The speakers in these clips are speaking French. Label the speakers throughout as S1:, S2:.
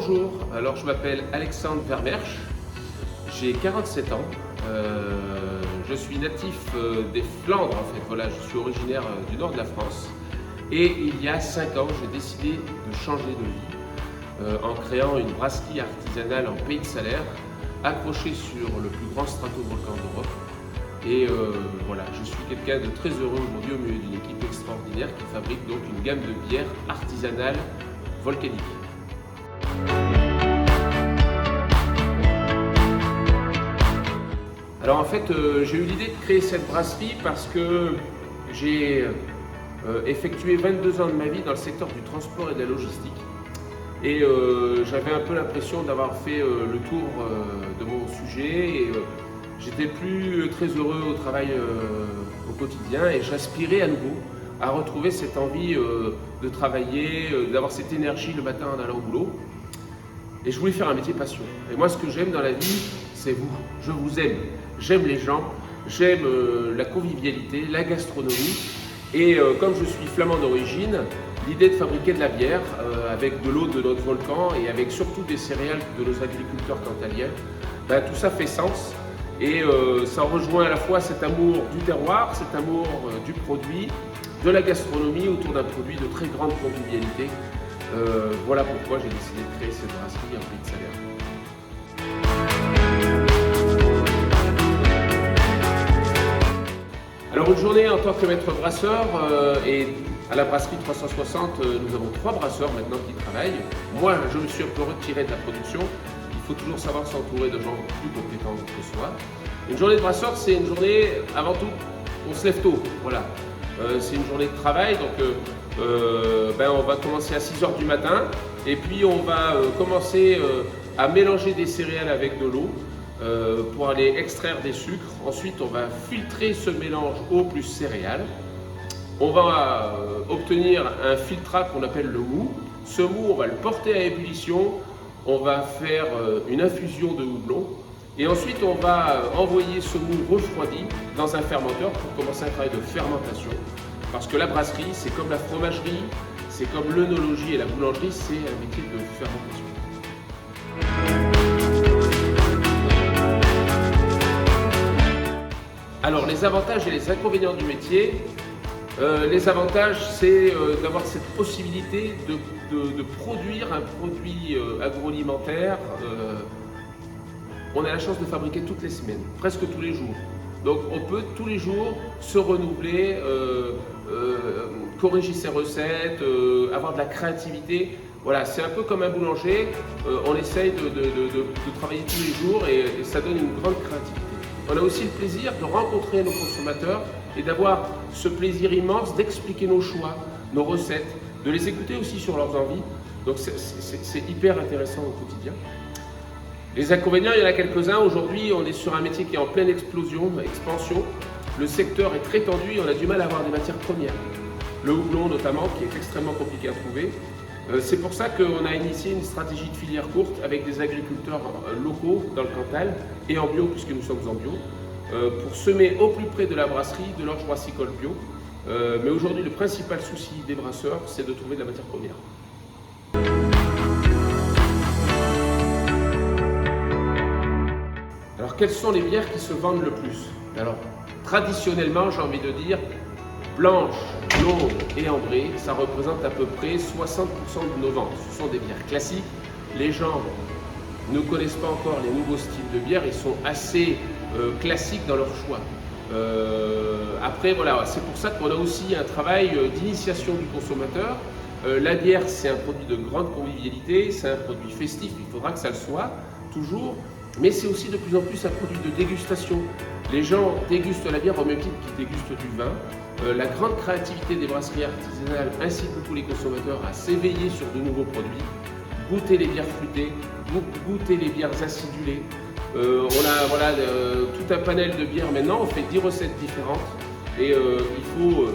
S1: Bonjour, alors je m'appelle Alexandre Vermersch, j'ai 47 ans, je suis natif des Flandres en fait, voilà, je suis originaire du nord de la France et il y a 5 ans j'ai décidé de changer de vie en créant une brasserie artisanale en Pays de Salaire accrochée sur le plus grand stratovolcan d'Europe. Et voilà, je suis quelqu'un de très heureux aujourd'hui au milieu d'une équipe extraordinaire qui fabrique donc une gamme de bières artisanales volcaniques. Alors en fait, j'ai eu l'idée de créer cette brasserie parce que j'ai effectué 22 ans de ma vie dans le secteur du transport et de la logistique. Et j'avais un peu l'impression d'avoir fait le tour de mon sujet et j'étais plus très heureux au travail au quotidien et j'aspirais à nouveau à retrouver cette envie de travailler, d'avoir cette énergie le matin en allant au boulot. Et je voulais faire un métier passion. Et moi, ce que j'aime dans la vie, c'est vous. Je vous aime. J'aime les gens, j'aime la convivialité, la gastronomie. Et comme je suis flamand d'origine, l'idée de fabriquer de la bière avec de l'eau de notre volcan et avec surtout des céréales de nos agriculteurs cantaliens, ben, tout ça fait sens. Et ça rejoint à la fois cet amour du terroir, cet amour du produit, de la gastronomie autour d'un produit de très grande convivialité. Voilà pourquoi j'ai décidé de créer cette brasserie en Pays de Salaire. Alors une journée en tant que maître brasseur et à la brasserie 360, nous avons 3 brasseurs maintenant qui travaillent. Moi, je me suis un peu retiré de la production. Il faut toujours savoir s'entourer de gens plus compétents que soi. Une journée de brasseur, c'est une journée, avant tout, on se lève tôt. Voilà. C'est une journée de travail, donc on va commencer à 6 h du matin et puis on va commencer à mélanger des céréales avec de l'eau pour aller extraire des sucres. Ensuite, on va filtrer ce mélange eau plus céréales. On va obtenir un filtrat qu'on appelle le mou. Ce mou, on va le porter à ébullition. On va faire une infusion de houblon. Et ensuite, on va envoyer ce mou refroidi dans un fermenteur pour commencer un travail de fermentation. Parce que la brasserie, c'est comme la fromagerie, c'est comme l'œnologie et la boulangerie, c'est un métier de fermentation. Alors, les avantages et les inconvénients du métier. Les avantages, c'est d'avoir cette possibilité de produire un produit agroalimentaire. On a la chance de fabriquer toutes les semaines, presque tous les jours. Donc on peut tous les jours se renouveler, corriger ses recettes, avoir de la créativité. Voilà, c'est un peu comme un boulanger, on essaye de travailler tous les jours et ça donne une grande créativité. On a aussi le plaisir de rencontrer nos consommateurs et d'avoir ce plaisir immense d'expliquer nos choix, nos recettes, de les écouter aussi sur leurs envies. Donc c'est hyper intéressant au quotidien. Les inconvénients, il y en a quelques-uns. Aujourd'hui, on est sur un métier qui est en pleine expansion. Le secteur est très tendu et on a du mal à avoir des matières premières. Le houblon notamment, qui est extrêmement compliqué à trouver. C'est pour ça qu'on a initié une stratégie de filière courte avec des agriculteurs locaux dans le Cantal et en bio, puisque nous sommes en bio, pour semer au plus près de la brasserie de l'orge brassicole bio. Mais aujourd'hui, le principal souci des brasseurs, c'est de trouver de la matière première. Alors, quelles sont les bières qui se vendent le plus? Alors, traditionnellement, j'ai envie de dire, blanche, blonde et ambrée, ça représente à peu près 60% de nos ventes. Ce sont des bières classiques. Les gens ne connaissent pas encore les nouveaux styles de bière, ils sont assez classiques dans leur choix. Après, voilà, c'est pour ça qu'on a aussi un travail d'initiation du consommateur. La bière, c'est un produit de grande convivialité, c'est un produit festif, il faudra que ça le soit, toujours. Mais c'est aussi de plus en plus un produit de dégustation. Les gens dégustent la bière au même titre qu'ils dégustent du vin. La grande créativité des brasseries artisanales incite beaucoup les consommateurs à s'éveiller sur de nouveaux produits, goûter les bières fruitées, goûter les bières acidulées. On a tout un panel de bières maintenant, on fait 10 recettes différentes et il faut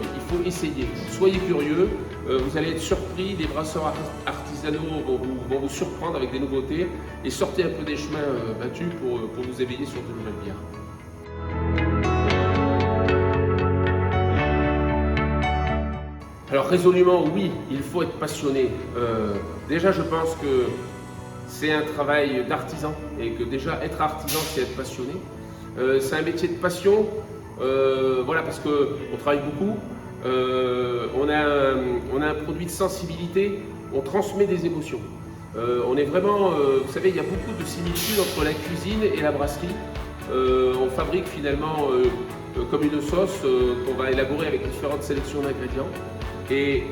S1: essayer. Soyez curieux, vous allez être surpris, les brasseurs artisanaux vont vous surprendre avec des nouveautés et sortez un peu des chemins battus pour vous éveiller sur de nouvelles bières. Alors résolument, oui, il faut être passionné. Déjà, je pense que c'est un travail d'artisan et que déjà être artisan, c'est être passionné. C'est un métier de passion, voilà, parce qu'on travaille beaucoup, on a un produit de sensibilité, on transmet des émotions. On est vraiment, vous savez, il y a beaucoup de similitudes entre la cuisine et la brasserie. On fabrique finalement comme une sauce qu'on va élaborer avec différentes sélections d'ingrédients. Et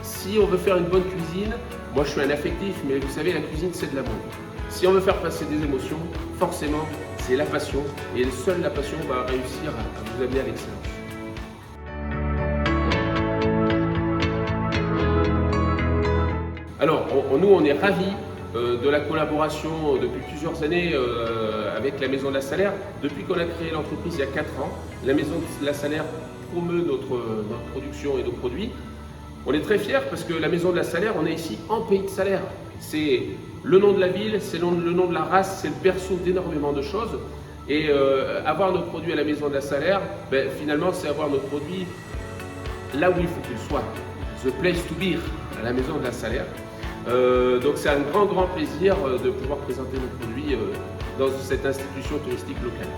S1: si on veut faire une bonne cuisine, moi je suis un affectif, mais vous savez, la cuisine c'est de l'amour. Si on veut faire passer des émotions, forcément c'est la passion, et seule la passion va réussir à vous amener à l'excellence. Alors, nous on est ravis de la collaboration depuis plusieurs années avec la Maison de la Salaire. Depuis qu'on a créé l'entreprise il y a 4 ans, la Maison de la Salaire promeut notre production et nos produits. On est très fiers parce que la Maison de la Salaire, on est ici en pays de Salaire. C'est le nom de la ville, c'est le nom de la race, c'est le berceau d'énormément de choses. Et avoir nos produits à la Maison de la Salaire, ben, finalement, c'est avoir nos produits là où il faut qu'ils soient. The place to be, à la Maison de la Salaire. Donc c'est un grand plaisir de pouvoir présenter nos produits dans cette institution touristique locale.